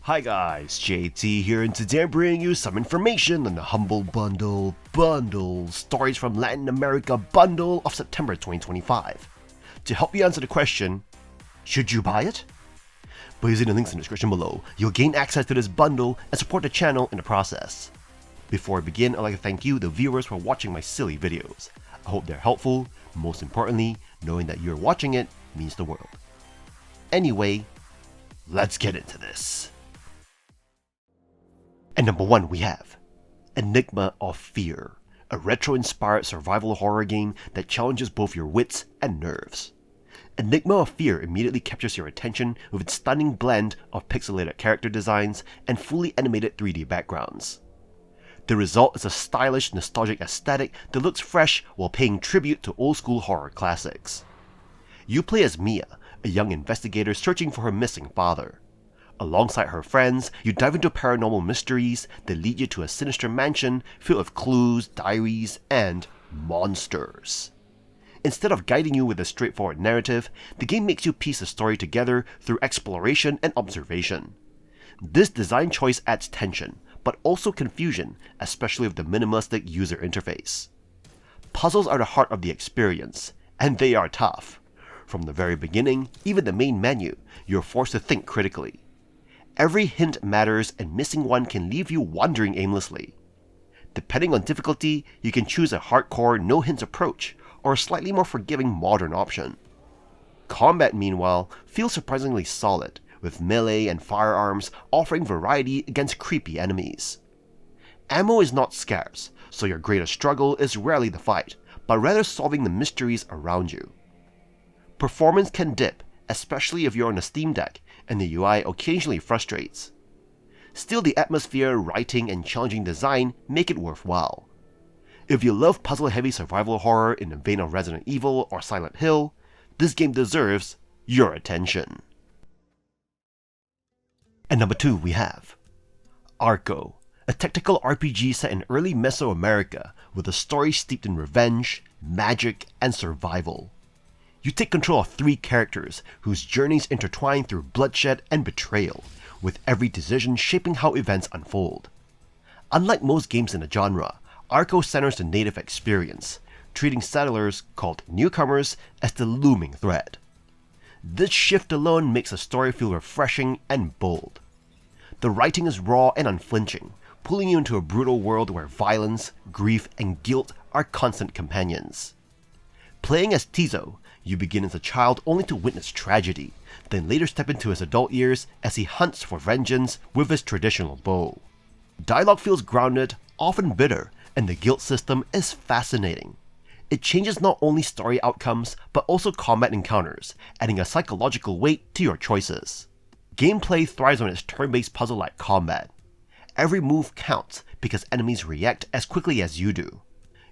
Hi guys, JT here, and today I'm bringing you some information on the Humble Bundle Stories from Latin America bundle of September 2025. To help you answer the question, should you buy it? By using the links in the description below, you'll gain access to this bundle and support the channel in the process. Before I begin, I'd like to thank you, the viewers, for watching my silly videos. I hope they're helpful. Most importantly, knowing that you're watching it means the world. Anyway, let's get into this. And number 1 we have Enigma of Fear, a retro-inspired survival horror game that challenges both your wits and nerves. Enigma of Fear immediately captures your attention with its stunning blend of pixelated character designs and fully animated 3D backgrounds. The result is a stylish, nostalgic aesthetic that looks fresh while paying tribute to old-school horror classics. You play as Mia, a young investigator searching for her missing father. Alongside her friends, you dive into paranormal mysteries that lead you to a sinister mansion filled with clues, diaries, and monsters. Instead of guiding you with a straightforward narrative, the game makes you piece the story together through exploration and observation. This design choice adds tension, but also confusion, especially with the minimalistic user interface. Puzzles are the heart of the experience, and they are tough. From the very beginning, even the main menu, you're forced to think critically. Every hint matters, and missing one can leave you wandering aimlessly. Depending on difficulty, you can choose a hardcore, no-hints approach, or a slightly more forgiving modern option. Combat, meanwhile, feels surprisingly solid, with melee and firearms offering variety against creepy enemies. Ammo is not scarce, so your greatest struggle is rarely the fight, but rather solving the mysteries around you. Performance can dip, especially if you're on a Steam Deck, and the UI occasionally frustrates. Still, the atmosphere, writing, and challenging design make it worthwhile. If you love puzzle-heavy survival horror in the vein of Resident Evil or Silent Hill, this game deserves your attention. And number 2 we have Arco, a tactical RPG set in early Mesoamerica with a story steeped in revenge, magic, and survival. You take control of 3 characters whose journeys intertwine through bloodshed and betrayal, with every decision shaping how events unfold. Unlike most games in the genre, Arco centers the native experience, treating settlers, called newcomers, as the looming threat. This shift alone makes the story feel refreshing and bold. The writing is raw and unflinching, pulling you into a brutal world where violence, grief, and guilt are constant companions. Playing as Tizo, you begin as a child only to witness tragedy, then later step into his adult years as he hunts for vengeance with his traditional bow. Dialogue feels grounded, often bitter, and the guilt system is fascinating. It changes not only story outcomes, but also combat encounters, adding a psychological weight to your choices. Gameplay thrives on its turn-based puzzle-like combat. Every move counts because enemies react as quickly as you do.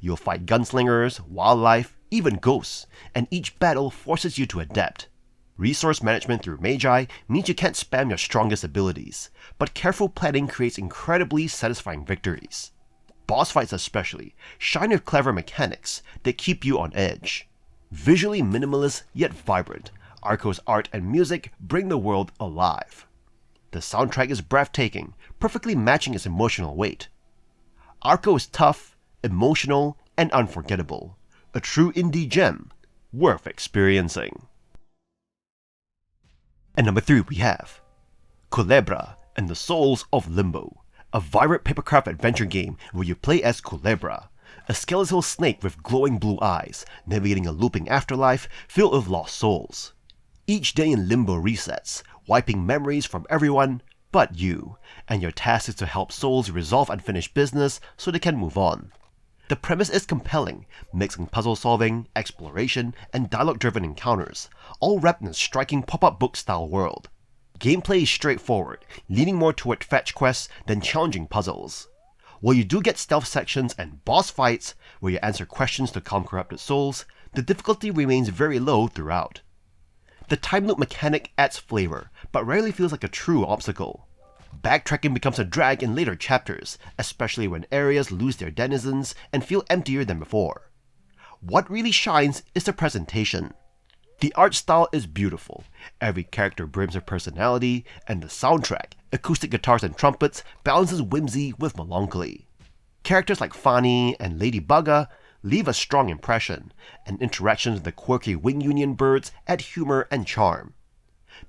You'll fight gunslingers, wildlife, even ghosts, and each battle forces you to adapt. Resource management through Magi means you can't spam your strongest abilities, but careful planning creates incredibly satisfying victories. Boss fights especially shine with clever mechanics that keep you on edge. Visually minimalist yet vibrant, Arco's art and music bring the world alive. The soundtrack is breathtaking, perfectly matching its emotional weight. Arco is tough, emotional, and unforgettable. A true indie gem, worth experiencing. And number 3 we have Kulebra and the Souls of Limbo, a vibrant papercraft adventure game where you play as Kulebra, a skeletal snake with glowing blue eyes, navigating a looping afterlife filled with lost souls. Each day in Limbo resets, wiping memories from everyone but you, and your task is to help souls resolve unfinished business so they can move on. The premise is compelling, mixing puzzle solving, exploration, and dialogue-driven encounters, all wrapped in a striking pop-up book-style world. Gameplay is straightforward, leaning more toward fetch quests than challenging puzzles. While you do get stealth sections and boss fights, where you answer questions to calm corrupted souls, the difficulty remains very low throughout. The time loop mechanic adds flavor, but rarely feels like a true obstacle. Backtracking becomes a drag in later chapters, especially when areas lose their denizens and feel emptier than before. What really shines is the presentation. The art style is beautiful, every character brims with personality, and the soundtrack, acoustic guitars and trumpets balances whimsy with melancholy. Characters like Fanny and Lady Bugga leave a strong impression, and interactions with the quirky Wing Union birds add humor and charm.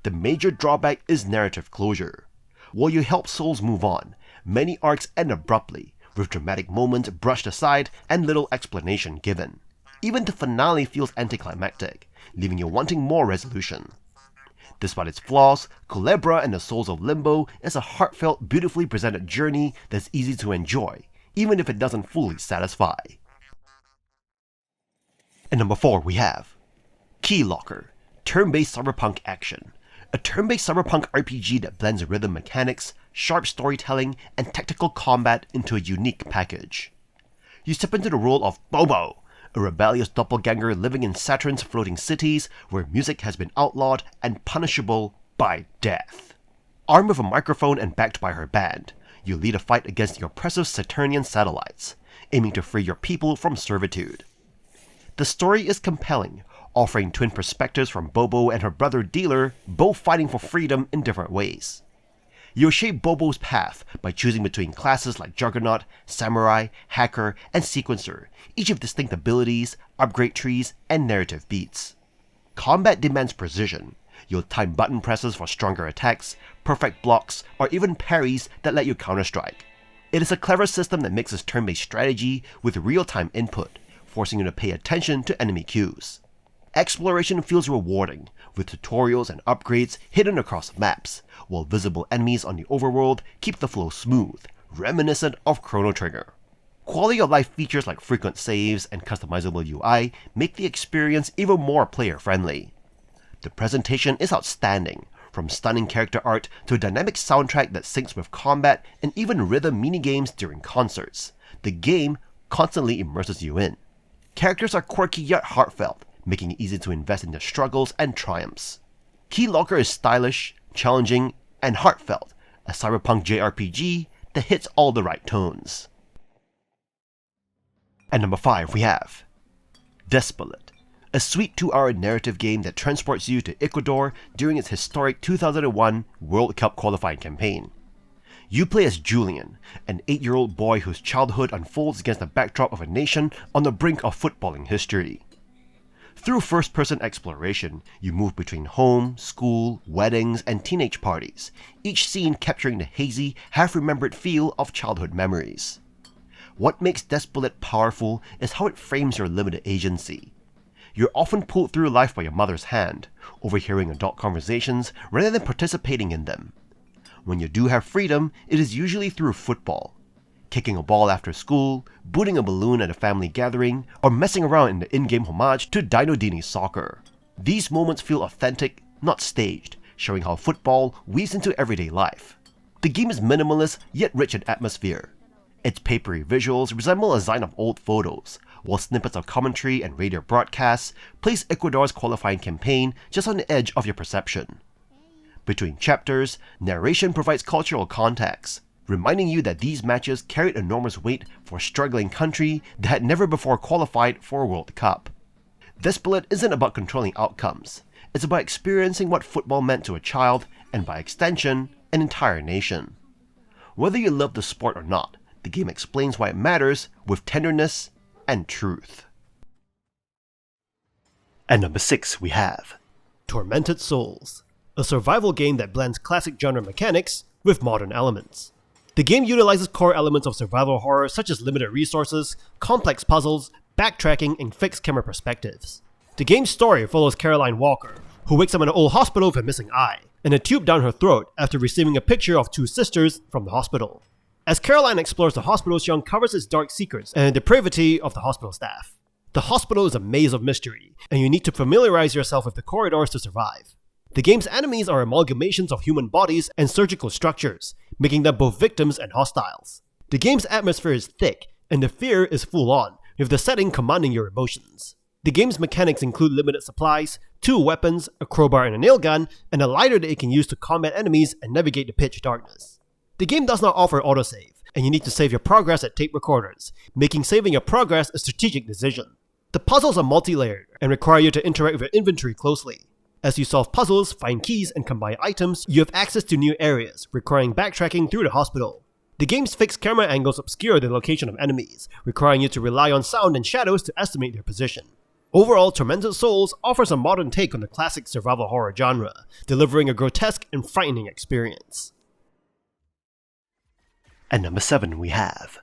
The major drawback is narrative closure. While you help souls move on, many arcs end abruptly, with dramatic moments brushed aside and little explanation given. Even the finale feels anticlimactic, leaving you wanting more resolution. Despite its flaws, Kulebra and the Souls of Limbo is a heartfelt, beautifully presented journey that's easy to enjoy, even if it doesn't fully satisfy. And number 4 we have Keylocker, turn-based cyberpunk action. A turn-based cyberpunk RPG that blends rhythm mechanics, sharp storytelling, and tactical combat into a unique package. You step into the role of Bobo, a rebellious doppelganger living in Saturn's floating cities where music has been outlawed and punishable by death. Armed with a microphone and backed by her band, you lead a fight against the oppressive Saturnian satellites, aiming to free your people from servitude. The story is compelling, offering twin perspectives from Bobo and her brother Dealer, both fighting for freedom in different ways. You'll shape Bobo's path by choosing between classes like Juggernaut, Samurai, Hacker, and Sequencer, each with distinct abilities, upgrade trees, and narrative beats. Combat demands precision. You'll time button presses for stronger attacks, perfect blocks, or even parries that let you counter-strike. It is a clever system that mixes turn-based strategy with real-time input, forcing you to pay attention to enemy cues. Exploration feels rewarding, with tutorials and upgrades hidden across maps, while visible enemies on the overworld keep the flow smooth, reminiscent of Chrono Trigger. Quality of life features like frequent saves and customizable UI make the experience even more player-friendly. The presentation is outstanding, from stunning character art to a dynamic soundtrack that syncs with combat and even rhythm minigames during concerts. The game constantly immerses you in. Characters are quirky yet heartfelt, making it easy to invest in their struggles and triumphs. Keylocker is stylish, challenging, and heartfelt, a cyberpunk JRPG that hits all the right tones. And number 5 we have Despelote, a sweet 2-hour narrative game that transports you to Ecuador during its historic 2001 World Cup qualifying campaign. You play as Julian, an 8-year-old boy whose childhood unfolds against the backdrop of a nation on the brink of footballing history. Through first-person exploration, you move between home, school, weddings, and teenage parties, each scene capturing the hazy, half-remembered feel of childhood memories. What makes Despelote powerful is how it frames your limited agency. You're often pulled through life by your mother's hand, overhearing adult conversations rather than participating in them. When you do have freedom, it is usually through football. Kicking a ball after school, booting a balloon at a family gathering, or messing around in the in-game homage to Dino Dini soccer. These moments feel authentic, not staged, showing how football weaves into everyday life. The game is minimalist yet rich in atmosphere. Its papery visuals resemble a zine of old photos, while snippets of commentary and radio broadcasts place Ecuador's qualifying campaign just on the edge of your perception. Between chapters, narration provides cultural context, reminding you that these matches carried enormous weight for a struggling country that had never before qualified for a World Cup. Despelote isn't about controlling outcomes, it's about experiencing what football meant to a child, and by extension, an entire nation. Whether you love the sport or not, the game explains why it matters with tenderness and truth. And number 6 we have Tormented Souls, a survival game that blends classic genre mechanics with modern elements. The game utilizes core elements of survival horror such as limited resources, complex puzzles, backtracking, and fixed camera perspectives. The game's story follows Caroline Walker, who wakes up in an old hospital with a missing eye, and a tube down her throat after receiving a picture of 2 sisters from the hospital. As Caroline explores the hospital, she uncovers its dark secrets and the depravity of the hospital staff. The hospital is a maze of mystery, and you need to familiarize yourself with the corridors to survive. The game's enemies are amalgamations of human bodies and surgical structures, making them both victims and hostiles. The game's atmosphere is thick, and the fear is full on, with the setting commanding your emotions. The game's mechanics include limited supplies, 2 weapons, a crowbar and a nail gun, and a lighter that it can use to combat enemies and navigate the pitch darkness. The game does not offer autosave, and you need to save your progress at tape recorders, making saving your progress a strategic decision. The puzzles are multi-layered and require you to interact with your inventory closely. As you solve puzzles, find keys, and combine items, you have access to new areas, requiring backtracking through the hospital. The game's fixed camera angles obscure the location of enemies, requiring you to rely on sound and shadows to estimate their position. Overall, Tormented Souls offers a modern take on the classic survival horror genre, delivering a grotesque and frightening experience. At number 7 we have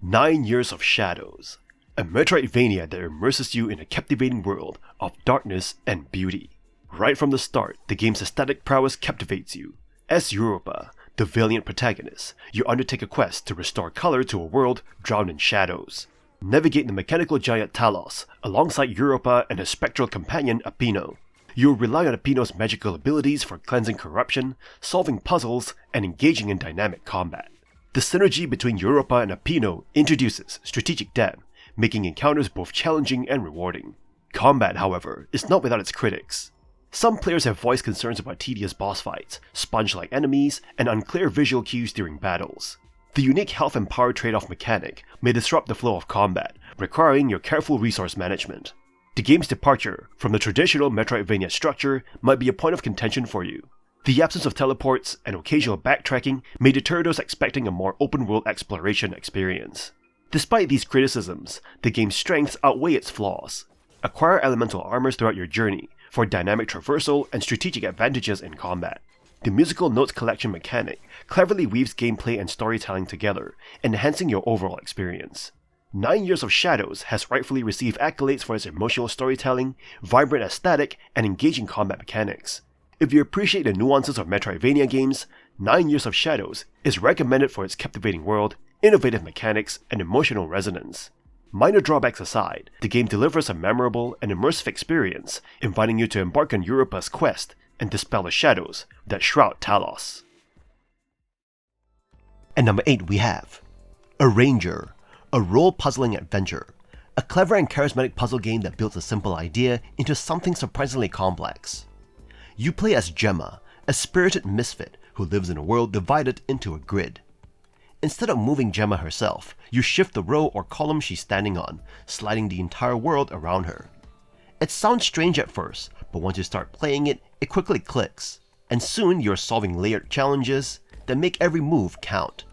9 Years of Shadows, a Metroidvania that immerses you in a captivating world of darkness and beauty. Right from the start, the game's aesthetic prowess captivates you. As Europa, the valiant protagonist, you undertake a quest to restore color to a world drowned in shadows. Navigate the mechanical giant Talos alongside Europa and his spectral companion Apino. You'll rely on Apino's magical abilities for cleansing corruption, solving puzzles, and engaging in dynamic combat. The synergy between Europa and Apino introduces strategic depth, making encounters both challenging and rewarding. Combat, however, is not without its critics. Some players have voiced concerns about tedious boss fights, sponge-like enemies, and unclear visual cues during battles. The unique health and power trade-off mechanic may disrupt the flow of combat, requiring your careful resource management. The game's departure from the traditional Metroidvania structure might be a point of contention for you. The absence of teleports and occasional backtracking may deter those expecting a more open-world exploration experience. Despite these criticisms, the game's strengths outweigh its flaws. Acquire elemental armors throughout your journey for dynamic traversal and strategic advantages in combat. The musical notes collection mechanic cleverly weaves gameplay and storytelling together, enhancing your overall experience. 9 Years of Shadows has rightfully received accolades for its emotional storytelling, vibrant aesthetic, and engaging combat mechanics. If you appreciate the nuances of Metroidvania games, 9 Years of Shadows is recommended for its captivating world, innovative mechanics, and emotional resonance. Minor drawbacks aside, the game delivers a memorable and immersive experience, inviting you to embark on Europa's quest and dispel the shadows that shroud Talos. At number 8 we have Arranger, a role-puzzling adventure, a clever and charismatic puzzle game that builds a simple idea into something surprisingly complex. You play as Gemma, a spirited misfit who lives in a world divided into a grid. Instead of moving Gemma herself, you shift the row or column she's standing on, sliding the entire world around her. It sounds strange at first, but once you start playing it, it quickly clicks, and soon you're solving layered challenges that make every move count.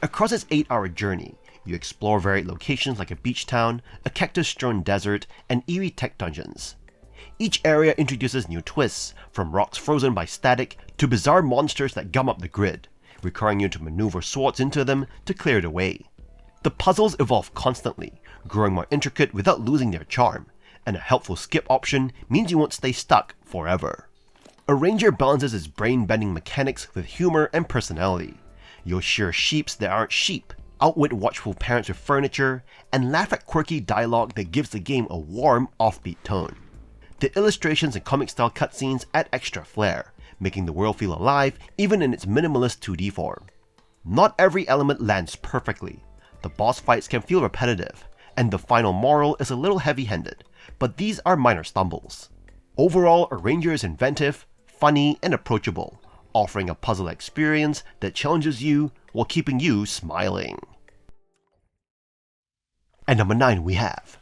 Across its 8-hour journey, you explore varied locations like a beach town, a cactus-strewn desert, and eerie tech dungeons. Each area introduces new twists, from rocks frozen by static to bizarre monsters that gum up the grid, requiring you to maneuver swords into them to clear the way. The puzzles evolve constantly, growing more intricate without losing their charm, and a helpful skip option means you won't stay stuck forever. Arranger balances its brain-bending mechanics with humor and personality. You'll shear sheeps that aren't sheep, outwit watchful parents with furniture, and laugh at quirky dialogue that gives the game a warm, offbeat tone. The illustrations and comic-style cutscenes add extra flair, making the world feel alive even in its minimalist 2D form. Not every element lands perfectly. The boss fights can feel repetitive, and the final moral is a little heavy-handed, but these are minor stumbles. Overall, Arranger is inventive, funny, and approachable, offering a puzzle experience that challenges you while keeping you smiling. At number 9 we have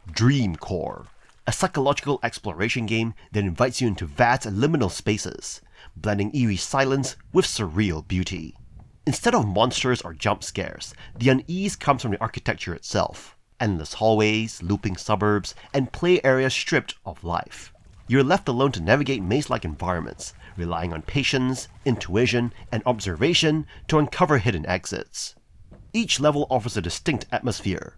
Dreamcore, a psychological exploration game that invites you into vast liminal spaces, blending eerie silence with surreal beauty. Instead of monsters or jump scares, the unease comes from the architecture itself. Endless hallways, looping suburbs, and play areas stripped of life. You're left alone to navigate maze-like environments, relying on patience, intuition, and observation to uncover hidden exits. Each level offers a distinct atmosphere.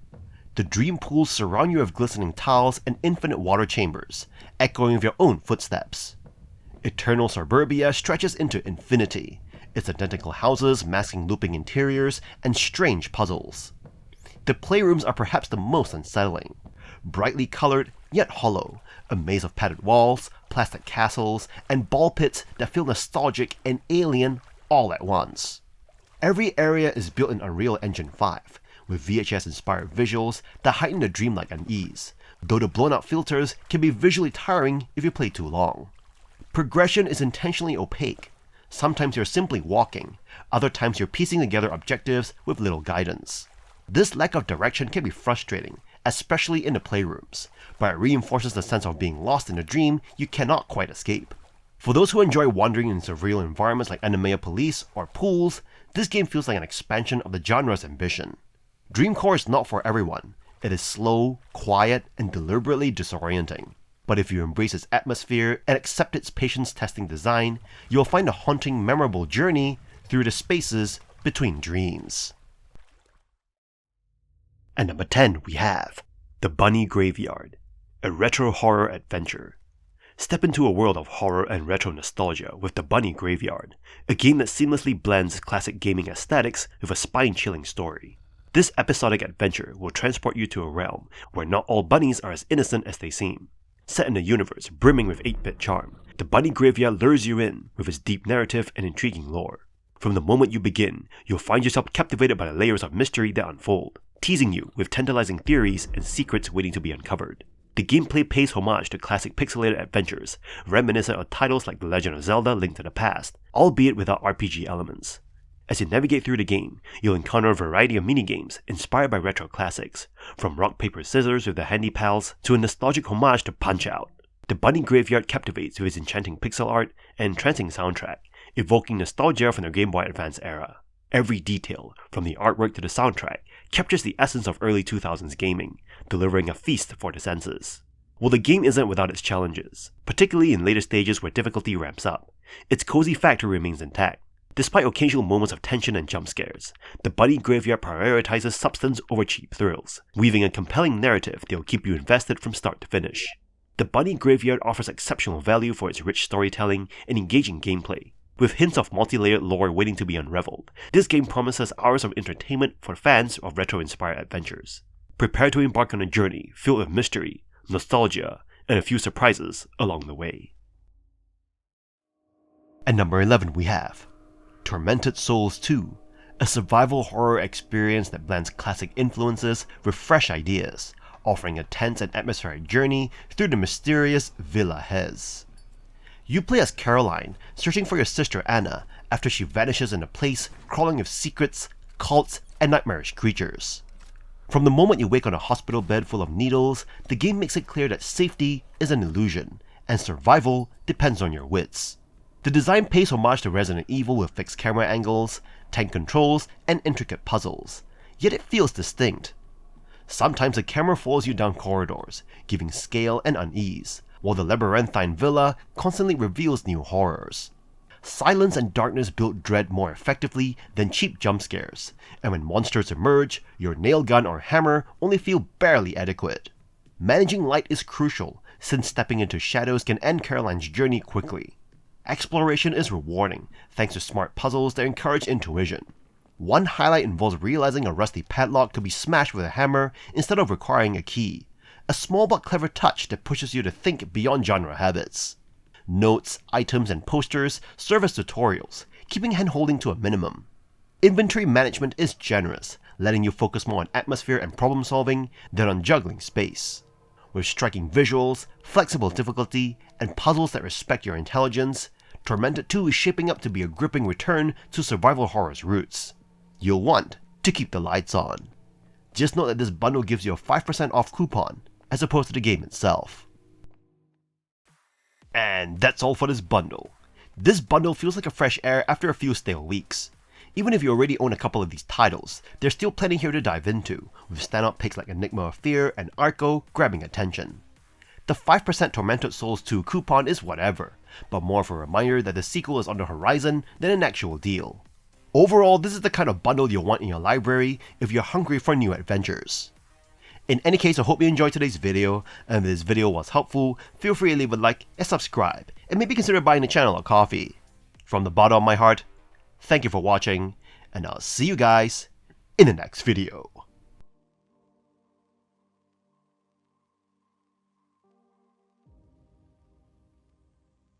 The dream pools surround you with glistening tiles and infinite water chambers, echoing with your own footsteps. Eternal suburbia stretches into infinity, its identical houses masking looping interiors and strange puzzles. The playrooms are perhaps the most unsettling. Brightly colored, yet hollow, a maze of padded walls, plastic castles, and ball pits that feel nostalgic and alien all at once. Every area is built in Unreal Engine 5, with VHS-inspired visuals that heighten the dreamlike unease, though the blown-out filters can be visually tiring if you play too long. Progression is intentionally opaque. Sometimes you're simply walking, other times you're piecing together objectives with little guidance. This lack of direction can be frustrating, especially in the playrooms, but it reinforces the sense of being lost in a dream you cannot quite escape. For those who enjoy wandering in surreal environments like Enigma of Police or pools, this game feels like an expansion of the genre's ambition. Dreamcore is not for everyone. It is slow, quiet, and deliberately disorienting. But if you embrace its atmosphere and accept its patience-testing design, you'll find a haunting, memorable journey through the spaces between dreams. And number 10, we have The Bunny Graveyard, a retro horror adventure. Step into a world of horror and retro nostalgia with The Bunny Graveyard, a game that seamlessly blends classic gaming aesthetics with a spine-chilling story. This episodic adventure will transport you to a realm where not all bunnies are as innocent as they seem. Set in a universe brimming with 8-bit charm, The Bunny Graveyard lures you in with its deep narrative and intriguing lore. From the moment you begin, you'll find yourself captivated by the layers of mystery that unfold, teasing you with tantalizing theories and secrets waiting to be uncovered. The gameplay pays homage to classic pixelated adventures, reminiscent of titles like The Legend of Zelda: Link to the Past, albeit without RPG elements. As you navigate through the game, you'll encounter a variety of minigames inspired by retro classics, from rock, paper, scissors with the Handy Pals to a nostalgic homage to Punch-Out! The Bunny Graveyard captivates with its enchanting pixel art and entrancing soundtrack, evoking nostalgia from the Game Boy Advance era. Every detail, from the artwork to the soundtrack, captures the essence of early 2000s gaming, delivering a feast for the senses. While the game isn't without its challenges, particularly in later stages where difficulty ramps up, its cozy factor remains intact. Despite occasional moments of tension and jump scares, The Bunny Graveyard prioritizes substance over cheap thrills, weaving a compelling narrative that will keep you invested from start to finish. The Bunny Graveyard offers exceptional value for its rich storytelling and engaging gameplay. With hints of multi-layered lore waiting to be unraveled, this game promises hours of entertainment for fans of retro-inspired adventures. Prepare to embark on a journey filled with mystery, nostalgia, and a few surprises along the way. At number 11 we have Tormented Souls 2, a survival horror experience that blends classic influences with fresh ideas, offering a tense and atmospheric journey through the mysterious Villa Hez. You play as Caroline, searching for your sister Anna after she vanishes in a place crawling with secrets, cults, and nightmarish creatures. From the moment you wake on a hospital bed full of needles, the game makes it clear that safety is an illusion, and survival depends on your wits. The design pays homage to Resident Evil with fixed camera angles, tank controls, and intricate puzzles, yet it feels distinct. Sometimes the camera follows you down corridors, giving scale and unease, while the labyrinthine villa constantly reveals new horrors. Silence and darkness build dread more effectively than cheap jump scares, and when monsters emerge, your nail gun or hammer only feel barely adequate. Managing light is crucial, since stepping into shadows can end Caroline's journey quickly. Exploration is rewarding, thanks to smart puzzles that encourage intuition. One highlight involves realizing a rusty padlock could be smashed with a hammer instead of requiring a key, a small but clever touch that pushes you to think beyond genre habits. Notes, items, and posters serve as tutorials, keeping hand-holding to a minimum. Inventory management is generous, letting you focus more on atmosphere and problem-solving than on juggling space. With striking visuals, flexible difficulty, and puzzles that respect your intelligence, Tormented 2 is shaping up to be a gripping return to survival horror's roots. You'll want to keep the lights on. Just note that this bundle gives you a 5% off coupon, as opposed to the game itself. And that's all for this bundle. This bundle feels like a fresh air after a few stale weeks. Even if you already own a couple of these titles, there's still plenty here to dive into, with standout picks like Enigma of Fear and Arco grabbing attention. The 5% Tormented Souls 2 coupon is whatever, but more of a reminder that the sequel is on the horizon than an actual deal. Overall, this is the kind of bundle you'll want in your library if you're hungry for new adventures. In any case, I hope you enjoyed today's video, and if this video was helpful, feel free to leave a like and subscribe, and maybe consider buying the channel a coffee. From the bottom of my heart, thank you for watching, and I'll see you guys in the next video.